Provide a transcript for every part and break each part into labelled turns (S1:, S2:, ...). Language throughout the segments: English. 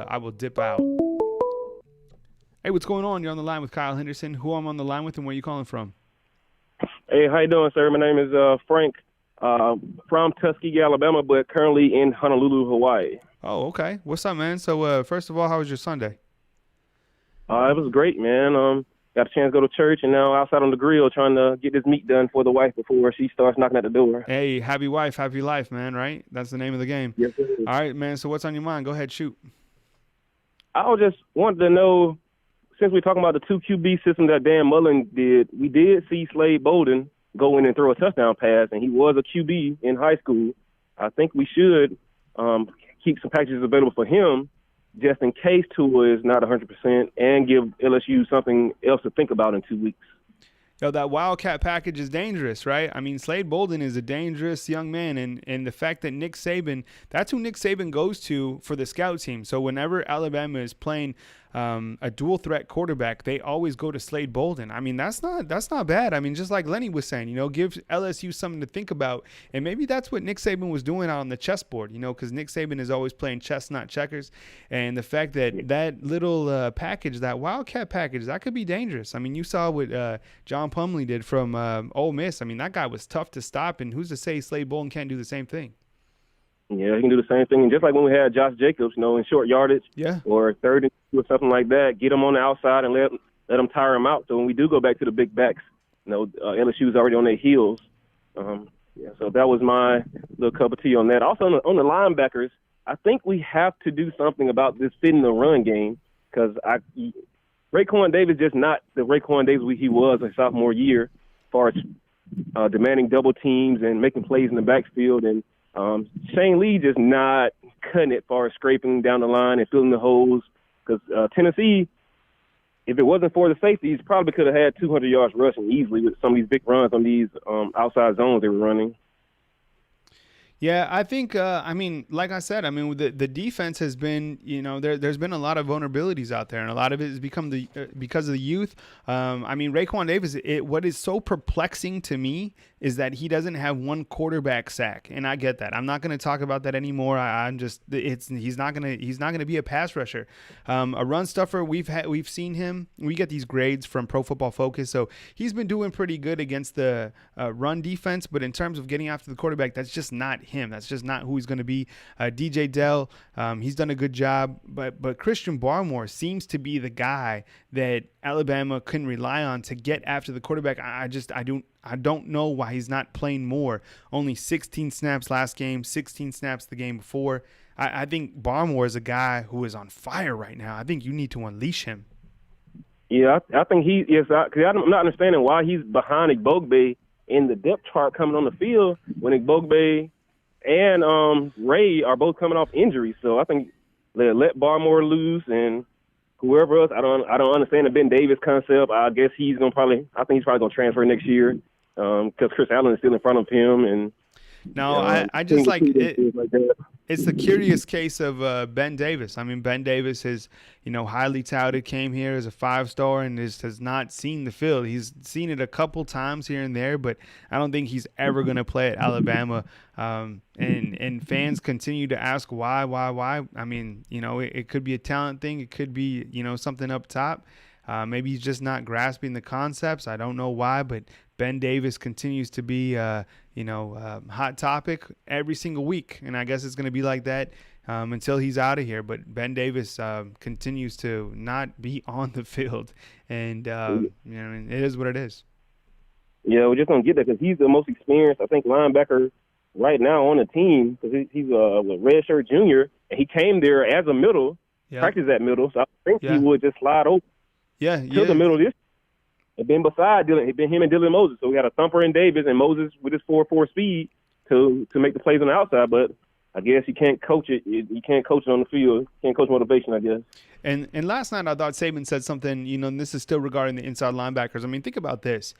S1: I will dip out. Hey, what's going on? You're on the line with Kyle Henderson. Who I'm on the line with and where you calling from?
S2: Hey, how you doing, sir? My name is Frank from Tuskegee, Alabama, but currently in Honolulu, Hawaii.
S1: Oh, okay. What's up, man? So, first of all, how was your Sunday?
S2: It was great, man. Got a chance to go to church, and now outside on the grill trying to get this meat done for the wife before she starts knocking at the door.
S1: Hey, happy wife, happy life, man, right? That's the name of the game.
S2: Yes, sir.
S1: All right, man. So what's on your mind? Go ahead, shoot.
S2: I just wanted to know, since we're talking about the 2 QB system that Dan Mullen did, we did see Slade Bolden go in and throw a touchdown pass, and he was a QB in high school. I think we should keep some packages available for him just in case Tua is not 100% and give LSU something else to think about in 2 weeks.
S1: Yo, that Wildcat package is dangerous, right? I mean, Slade Bolden is a dangerous young man, and the fact that Nick Saban, that's who Nick Saban goes to for the scout team. So whenever Alabama is playing a dual threat quarterback, they always go to Slade Bolden. I mean, that's not bad. I mean, just like Lenny was saying, give LSU something to think about, and maybe that's what Nick Saban was doing out on the chessboard, because Nick Saban is always playing chess, not checkers, and the fact that little package, that Wildcat package, that could be dangerous. I mean, you saw what John Plumlee did from Ole Miss. I mean, that guy was tough to stop, and who's to say Slade Bolden can't do the same thing?
S2: Yeah, he can do the same thing. And just like when we had Josh Jacobs, in short yardage, or third and two or something like that, get him on the outside and let him tire him out. So when we do go back to the big backs, LSU's already on their heels. So that was my little cup of tea on that. Also on the linebackers, I think we have to do something about this fitting the run game because Raekwon Davis just not the Raekwon Davis he was in sophomore year as far as demanding double teams and making plays in the backfield. And Shane Lee just not cutting it as far as scraping down the line and filling the holes because Tennessee, if it wasn't for the safeties, probably could have had 200 yards rushing easily with some of these big runs on these outside zones they were running.
S1: Yeah, I think, like I said, the defense has been, there's been a lot of vulnerabilities out there, and a lot of it has become because of the youth. Raekwon Davis, what is so perplexing to me is that he doesn't have one quarterback sack, and I get that. I'm not going to talk about that anymore. He's not going to be a pass rusher. A run stuffer, we've seen him. We get these grades from Pro Football Focus, so he's been doing pretty good against the run defense, but in terms of getting after the quarterback, that's just not him. That's just not who he's going to be. DJ Dell, he's done a good job, but Christian Barmore seems to be the guy that Alabama can rely on to get after the quarterback. I don't know why he's not playing more. Only 16 snaps last game, 16 snaps the game before. I think Barmore is a guy who is on fire right now. I think you need to unleash him.
S2: Yeah, I think he is. Because I'm not understanding why he's behind Igbokwe in the depth chart coming on the field when Igbokwe and Ray are both coming off injuries. So I think let Barmore loose and whoever else. I don't understand the Ben Davis concept. I guess I think he's probably gonna transfer next year because Chris Allen is still in front of him. And
S1: no, I just like it. Like it's the curious case of Ben Davis. I mean, Ben Davis is, highly touted, came here as a 5-star and has not seen the field. He's seen it a couple times here and there, but I don't think he's ever going to play at Alabama. And fans continue to ask why. I mean, it could be a talent thing. It could be, something up top. Maybe he's just not grasping the concepts. I don't know why, but Ben Davis continues to be, hot topic every single week. And I guess it's going to be like that until he's out of here. But Ben Davis continues to not be on the field. And, it is what it is.
S2: Yeah, we're just going to get that because he's the most experienced, I think, linebacker right now on the team because he's a redshirt junior. And he came there as a middle, practiced at middle. So I think he would just slide over to the middle this. And then beside Dylan, it been him and Dylan Moses. So we got a thumper in Davis and Moses with his 4.4 speed to make the plays on the outside. But I guess you can't coach it. You can't coach it on the field. You can't coach motivation, I guess.
S1: And last night I thought Saban said something, and this is still regarding the inside linebackers. I mean, think about this.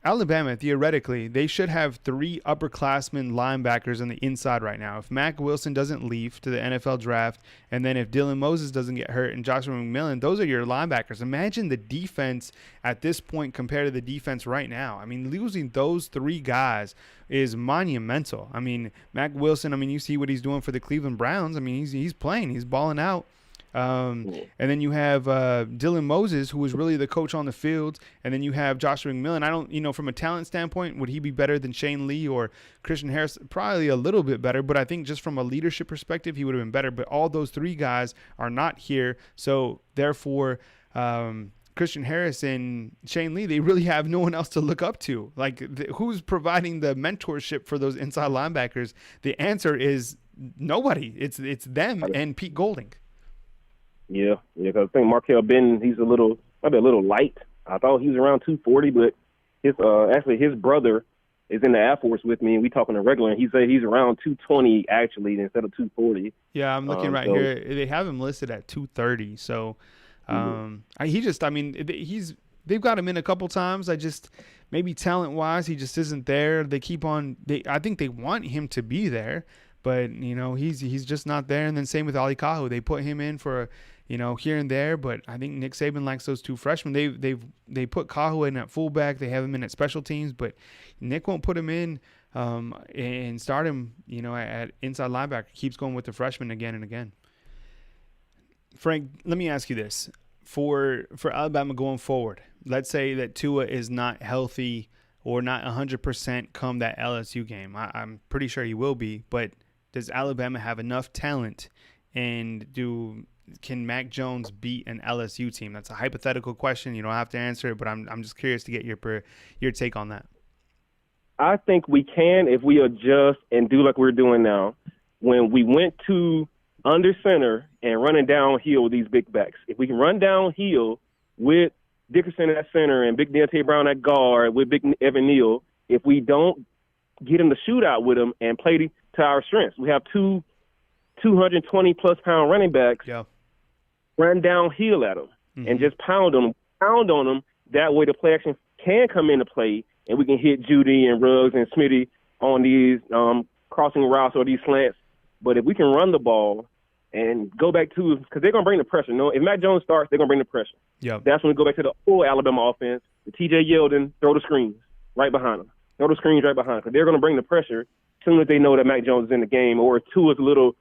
S1: Alabama, theoretically, they should have 3 upperclassmen linebackers on the inside right now. If Mack Wilson doesn't leave to the NFL draft, and then if Dylan Moses doesn't get hurt and Joshua McMillan, those are your linebackers. Imagine the defense at this point compared to the defense right now. I mean, losing those 3 guys is monumental. I mean, Mack Wilson, I mean, you see what he's doing for the Cleveland Browns. I mean, he's playing. He's balling out. And then you have Dylan Moses, who was really the coach on the field, and then you have Joshua McMillan. I don't, from a talent standpoint, would he be better than Shane Lee or Christian Harris? Probably a little bit better, but I think just from a leadership perspective, he would have been better. But all those 3 guys are not here, so therefore, Christian Harris and Shane Lee, they really have no one else to look up to. Like, who's providing the mentorship for those inside linebackers? The answer is nobody. It's them and Pete Golding.
S2: Yeah, because I think Markel Ben, he's maybe a little light. I thought he was around 240, but his brother is in the Air Force with me, and we talking to regular, and he said he's around 220 actually instead of 240.
S1: Yeah, I'm looking here. They have him listed at 230. So they've got him in a couple times. Maybe talent-wise, he just isn't there. I think they want him to be there, but he's just not there. And then same with Ali Kahu. They put him in for here and there, but I think Nick Saban likes those 2 freshmen. They put Kahu in at fullback. They have him in at special teams, but Nick won't put him in and start him at inside linebacker. Keeps going with the freshmen again and again. Frank, let me ask you this: for Alabama going forward, let's say that Tua is not healthy or not 100% come that LSU game. I'm pretty sure he will be, but does Alabama have enough talent, and can Mac Jones beat an LSU team? That's a hypothetical question. You don't have to answer it, but I'm just curious to get your take on that.
S2: I think we can if we adjust and do like we're doing now. When we went to under center and running downhill with these big backs, if we can run downhill with Dickerson at center and Big Deontay Brown at guard with Big Evan Neal, if we don't get him to shoot out with him and play to our strengths, we have 2 220-plus pound running backs.
S1: Yeah.
S2: Run downhill at them and just pound on them. That way the play action can come into play, and we can hit Judy and Ruggs and Smitty on these crossing routes or these slants. But if we can run the ball and go back to – because they're going to bring the pressure. No, if Mac Jones starts, they're going to bring the pressure.
S1: Yep.
S2: That's when we go back to the old Alabama offense. The T.J. Yeldon, throw the screens right behind them. Because they're going to bring the pressure as soon as they know that Mac Jones is in the game, or if Tua's a little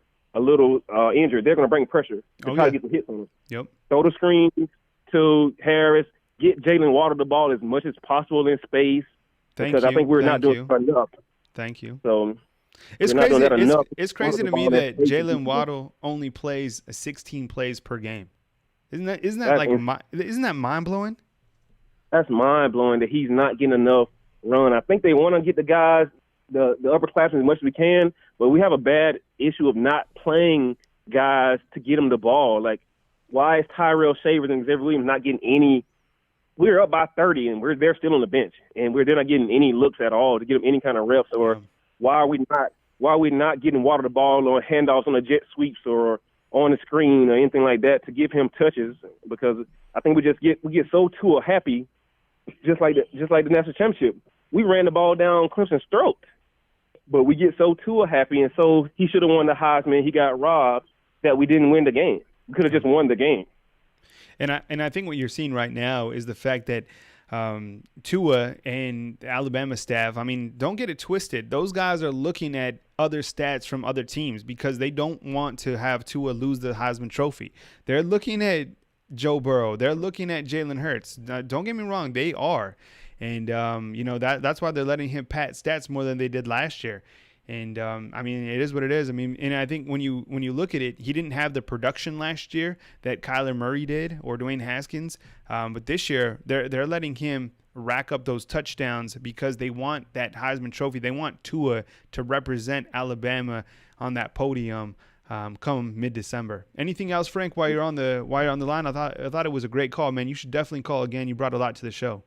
S2: injured, they're going to bring pressure to try to get some hits on him.
S1: Yep.
S2: Throw the screen to Harris. Get Jalen Water the ball as much as possible in space. Because I think we're not doing enough.
S1: Thank you.
S2: So
S1: it's crazy. It's crazy to me that Jalen Waddle only plays 16 plays per game. Isn't that mind blowing?
S2: That's mind blowing that he's not getting enough run. I think they want to get the guys, the upperclassmen, as much as we can, but we have a bad issue of not playing guys to get them the ball. Like, why is Tyrell Shavers and Xavier Williams not getting any? We're up by 30, and they're still on the bench, and they're not getting any looks at all to get them any kind of reps. Or why are we not getting Water the ball or handoffs on the jet sweeps or on the screen or anything like that to give him touches? Because I think we get so too happy, just like the national championship. We ran the ball down Clemson's throat, but we get so too happy, and so he should have won the Heisman. He got robbed that we didn't win the game. We could have just won the game.
S1: And I think what you're seeing right now is the fact that Tua and the Alabama staff, I mean, don't get it twisted. Those guys are looking at other stats from other teams because they don't want to have Tua lose the Heisman Trophy. They're looking at Joe Burrow. They're looking at Jalen Hurts. Don't get me wrong, they are. And, that's why they're letting him pad stats more than they did last year. And, it is what it is. And I think when you look at it, he didn't have the production last year that Kyler Murray did or Dwayne Haskins. But this year, they're letting him rack up those touchdowns because they want that Heisman Trophy. They want Tua to represent Alabama on that podium come mid-December. Anything else, Frank, while you're on the line? I thought it was a great call, man. You should definitely call again. You brought a lot to the show.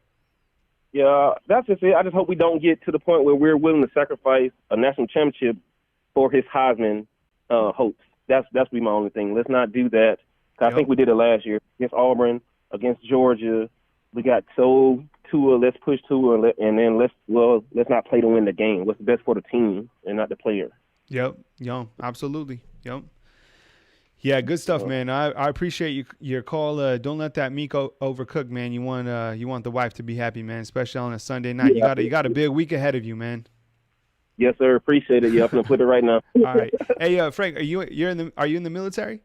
S2: Yeah, that's just it. I just hope we don't get to the point where we're willing to sacrifice a national championship for his Heisman hopes. That's be my only thing. Let's not do that. I think we did it last year against Auburn, against Georgia. We got so Tua, let's push Tua, and then let's not play to win the game. What's best for the team and not the player.
S1: Yep. Absolutely. Yep. Yeah, good stuff, man. I appreciate your call. Don't let that meat overcook, man. You want the wife to be happy, man, especially on a Sunday night.
S2: Yeah.
S1: You got a big week ahead of you, man.
S2: Yes, sir. Appreciate it. Yeah, I'm gonna put it right now.
S1: All right. Hey, Frank, are you in the military?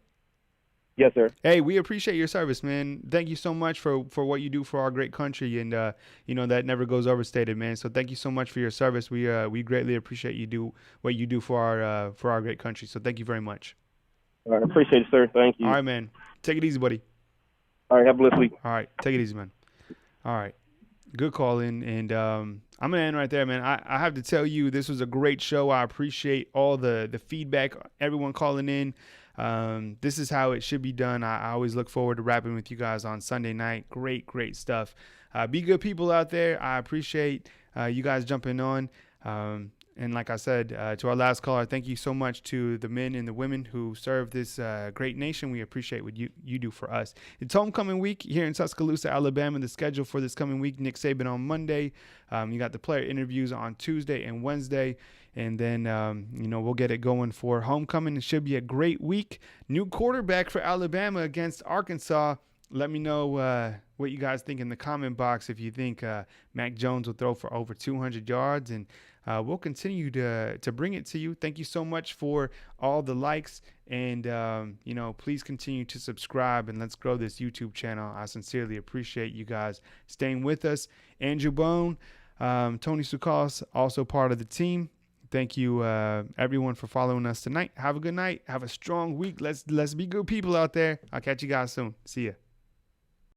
S2: Yes, sir.
S1: Hey, we appreciate your service, man. Thank you so much for what you do for our great country, and that never goes overstated, man. So thank you so much for your service. We greatly appreciate what you do for our great country. So thank you very much.
S2: All right, appreciate it, sir. Thank you.
S1: All right, man. Take it easy, buddy.
S2: All right, have a blessed week.
S1: All right, take it easy, man. All right, good call in, and I'm gonna end right there, man. I have to tell you, this was a great show. I appreciate all the feedback, everyone calling in. This is how it should be done. I always look forward to rapping with you guys on Sunday night. Great stuff. Be good people out there. I appreciate you guys jumping on. And like I said, to our last caller, thank you so much to the men and the women who serve this great nation. We appreciate what you do for us. It's homecoming week here in Tuscaloosa, Alabama. The schedule for this coming week, Nick Saban on Monday. You got the player interviews on Tuesday and Wednesday. And then, we'll get it going for homecoming. It should be a great week. New quarterback for Alabama against Arkansas. Let me know what you guys think in the comment box if you think Mac Jones will throw for over 200 yards. And we'll continue to bring it to you. Thank you so much for all the likes. And, please continue to subscribe and let's grow this YouTube channel. I sincerely appreciate you guys staying with us. Andrew Bone, Tony Sukalos, also part of the team. Thank you, everyone, for following us tonight. Have a good night. Have a strong week. Let's be good people out there. I'll catch you guys soon. See ya.